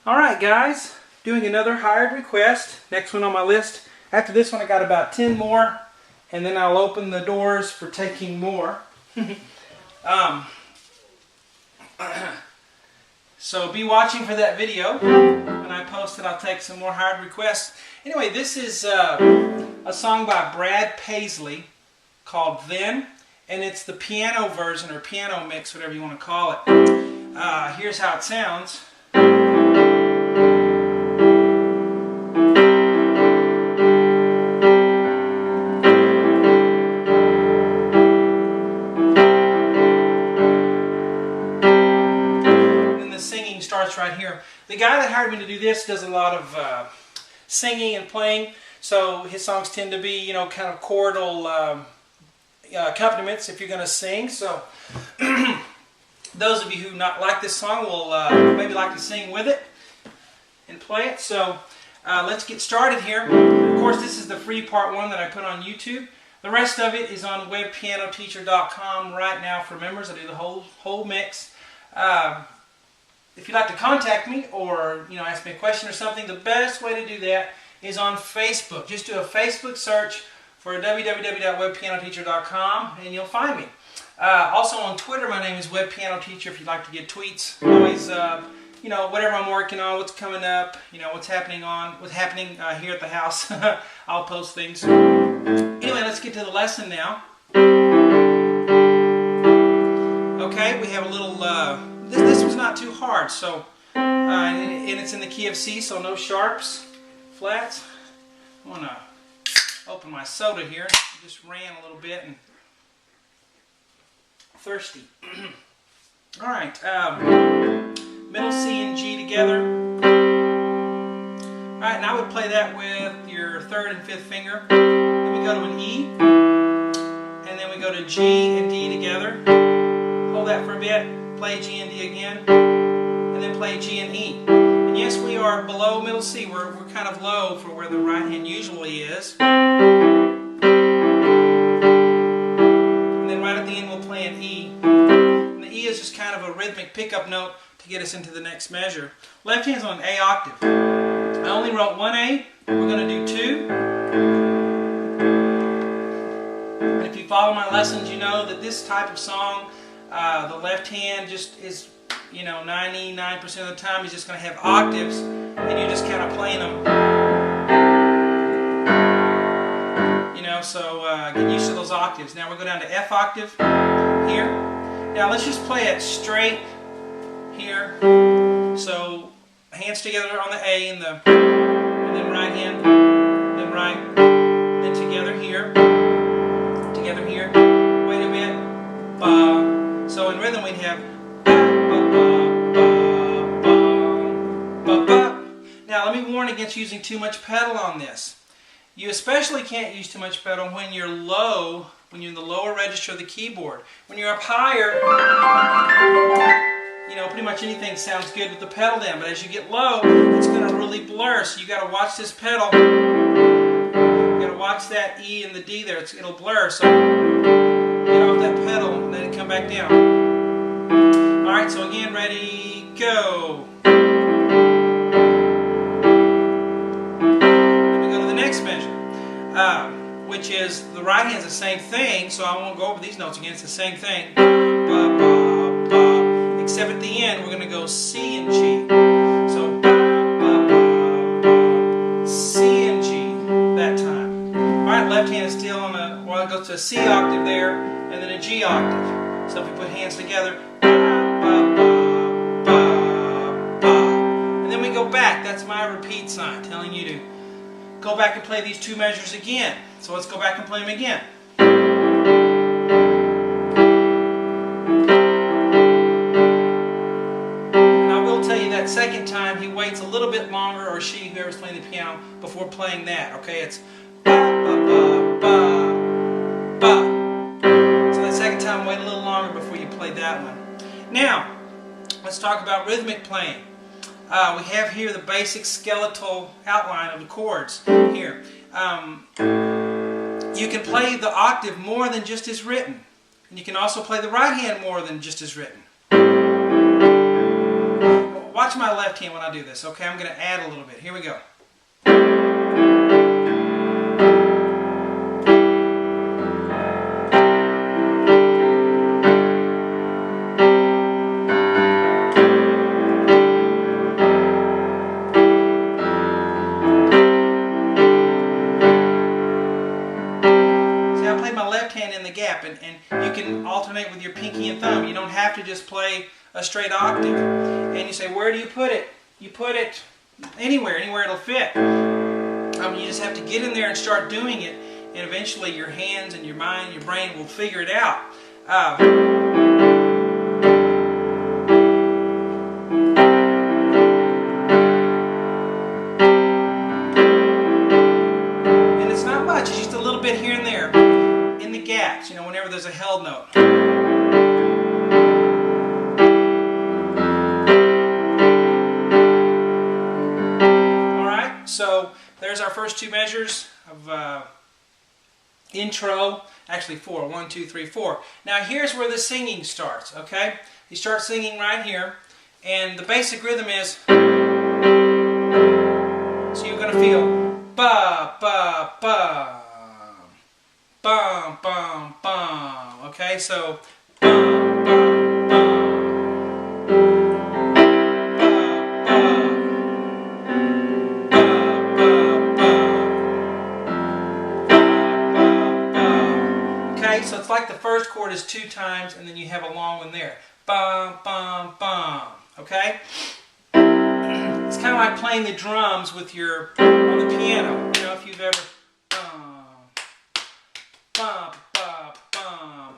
Alright guys, doing another hired request. Next one on my list. After this one I got about 10 more, and then I'll open the doors for taking more. So be watching for that video. When I post it, I'll take some more hired requests. Anyway, this is a song by Brad Paisley called Then, and it's the piano version or piano mix, whatever you want to call it. Here's how it sounds. Starts right here. The guy that hired me to do this does a lot of singing and playing, so his songs tend to be, you know, kind of chordal accompaniments if you're going to sing. So those of you who not like this song will maybe like to sing with it and play it. So let's get started here. Of course, this is the free part one that I put on YouTube. The rest of it is on webpianoteacher.com right now for members. I do the whole mix. If you'd like to contact me or, you know, ask me a question or something, the best way to do that is on Facebook. Just do a Facebook search for www.webpianoteacher.com and you'll find me. Also on Twitter, my name is webpianoteacher if you'd like to get tweets. Always, you know, whatever I'm working on, what's coming up, you know, what's happening here at the house. I'll post things. Anyway, let's get to the lesson now. Okay, we have a little... This was not too hard, so and it's in the key of C, so no sharps, flats. I want to open my soda here. I just ran a little bit and thirsty. All right, middle C and G together. All right, now I would play that with your third and fifth finger. Then we go to an E, and then we go to G and D together. Hold that for a bit. Play G and D again, and then play G and E. And yes, we are below middle C. We're kind of low for where the right hand usually is. And then right at the end we'll play an E. And the E is just kind of a rhythmic pickup note to get us into the next measure. Left hand's on an A octave. I only wrote one A. We're going to do two. And if you follow my lessons, you know that this type of song, the left hand just is, you know, 99% of the time is just going to have octaves, and you're just kind of playing them. You know, so get used to those octaves. Now we'll go down to F octave here. Now let's just play it straight here. So hands together on the A and then right hand, then right, then together here, wait a bit, ba. So in rhythm we'd have ba, ba, ba, ba, ba, ba. Now let me warn against using too much pedal on this. You especially can't use too much pedal when you're low, when you're in the lower register of the keyboard. When you're up higher, you know, pretty much anything sounds good with the pedal down. But as you get low, it's going to really blur. So you got to watch this pedal. You got to watch that E and the D there. It'll blur. So get off that pedal and let it come back down. Alright, so again, ready, go. Then we go to the next measure, which is the right hand's the same thing, so I won't go over these notes again, it's the same thing. Ba, ba, ba. Except at the end, we're going to go C and G. So, ba, ba, ba, ba, C and G that time. Alright, left hand is still on a, well, it goes to a C octave there, and then a G octave. So if we put hands together, ba, ba, ba, ba. And then we go back. That's my repeat sign telling you to go back and play these two measures again. So let's go back and play them again. And I will tell you that second time he waits a little bit longer, or she, whoever's playing the piano, before playing that. Okay, it's ba, ba, ba, ba, ba. Second time, wait a little longer before you play that one. Now, let's talk about rhythmic playing. We have here the basic skeletal outline of the chords here. You can play the octave more than just as written. And you can also play the right hand more than just as written. Watch watch my left hand when I do this, okay? I'm going to add a little bit. Here we go. In the gap, and you can alternate with your pinky and thumb. You don't have to just play a straight octave. And you say, where do you put it? You put it anywhere it'll fit. You just have to get in there and start doing it, and eventually your hands and your mind, your brain will figure it out. And it's not much, it's just a little bit here and there. Gaps, whenever there's a held note. Alright, so there's our first two measures of intro. Actually 4. 1, 2, 3, 4. Now here's where the singing starts, okay? You start singing right here, and the basic rhythm is, so you're going to feel ba, ba, ba. Bum, bum, bum. Okay, so bum, bum, bum. Ba, ba. Ba, ba, ba. Ba, ba. Okay, so it's like the first chord is 2 times, and then you have a long one there. Bum, bum, bum. Okay? It's kind of like playing the drums with your on the piano. If you've ever bum, bum, bum.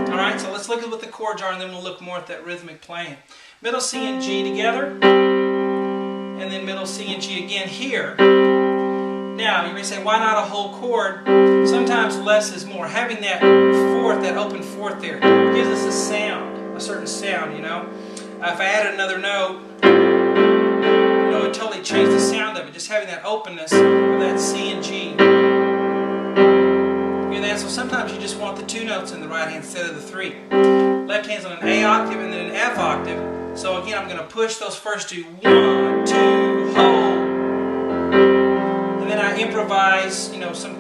Alright, so let's look at what the chords are, and then we'll look more at that rhythmic playing. Middle C and G together, and then middle C and G again here. Now, you may say, why not a whole chord? Sometimes less is more. Having that fourth, that open fourth there, gives us a sound, a certain sound, If I added another note, it would totally change the sound of it, just having that openness of that C and G. Hear that? So sometimes you just want the 2 notes in the right hand instead of the 3. Left hand's on an A octave and then an F octave. So again, I'm going to push those first 2. 1, 2, hold. And then I improvise, some,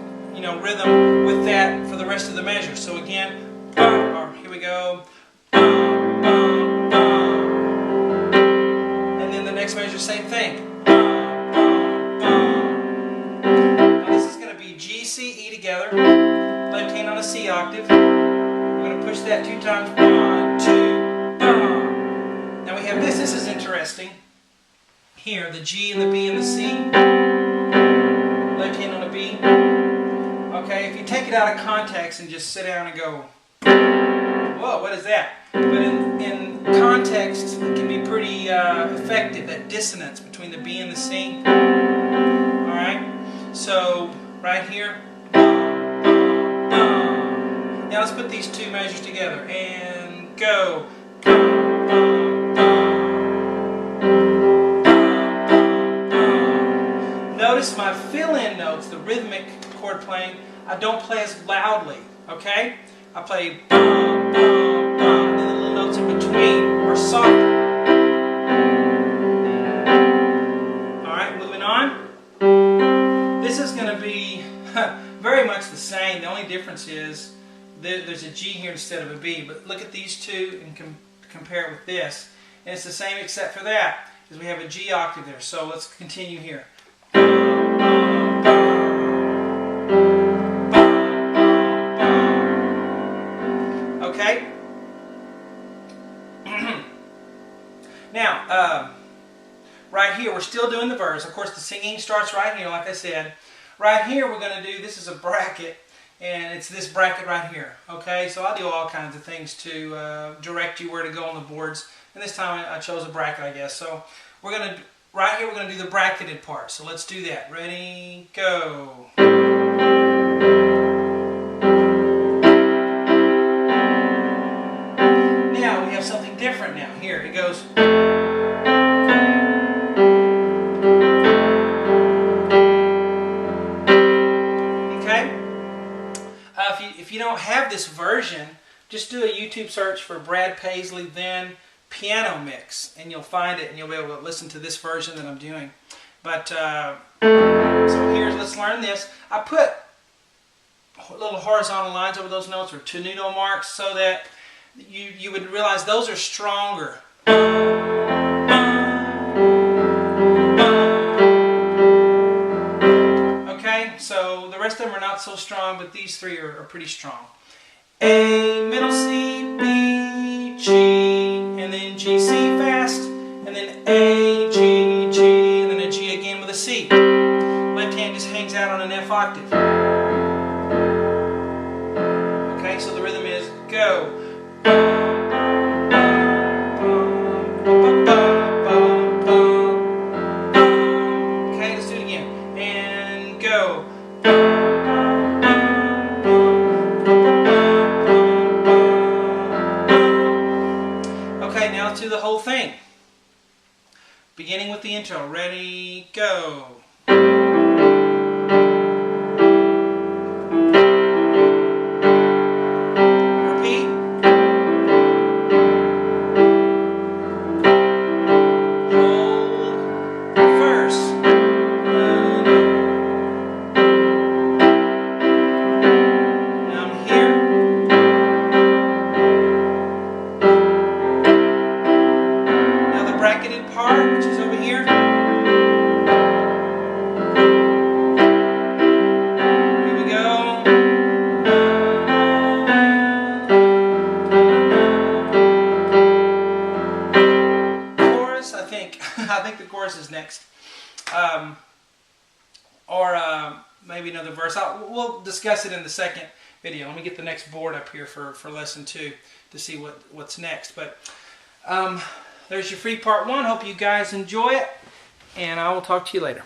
rhythm with that for the rest of the measure. So again, or here we go. Next measure, same thing. Now this is going to be G, C, E together. Left hand on a C octave. We're going to push that 2 times. 1, 2, bum. Now we have this. This is interesting. Here, the G and the B and the C. Left hand on a B. Okay, if you take it out of context and just sit down and go, whoa, what is that? But in context, it can be pretty effective, that dissonance between the B and the C. Alright? So, right here. Now let's put these 2 measures together. And go. Notice my fill-in notes, the rhythmic chord playing, I don't play as loudly. Okay? I play bum, bum, bum, and then the little notes in between are softer. Alright, moving on. This is going to be very much the same. The only difference is there's a G here instead of a B. But look at these 2 and compare it with this. And it's the same except for that, because we have a G octave there. So let's continue here. Okay? Now, right here, we're still doing the verse. Of course, the singing starts right here, like I said. Right here, we're going to do, this is a bracket, and it's this bracket right here. Okay? So I'll do all kinds of things to direct you where to go on the boards. And this time, I chose a bracket, I guess. So we're going to, right here, we're going to do the bracketed part. So let's do that. Ready? Go. Now, we have something different now. Here, it goes. Okay? If you don't have this version, just do a YouTube search for Brad Paisley, then piano mix, and you'll find it, and you'll be able to listen to this version that I'm doing. But so let's learn this. I put little horizontal lines over those notes, or tenuto marks, so that you would realize those are stronger. Okay, so the rest of them are not so strong, but these three are pretty strong. A, middle C, B, G, and then G, C fast, and then A, G, G, and then a G again with a C. Left hand just hangs out on an F octave. Okay, so the rhythm is go. Okay, let's do it again. And go. Okay, now let's do the whole thing. Beginning with the intro. Ready, go. Part, which is over here. Here we go. Chorus, I think. I think the chorus is next. Maybe another verse. We'll discuss it in the second video. Let me get the next board up here for lesson 2 to see what's next. But there's your free part 1. Hope you guys enjoy it, and I will talk to you later.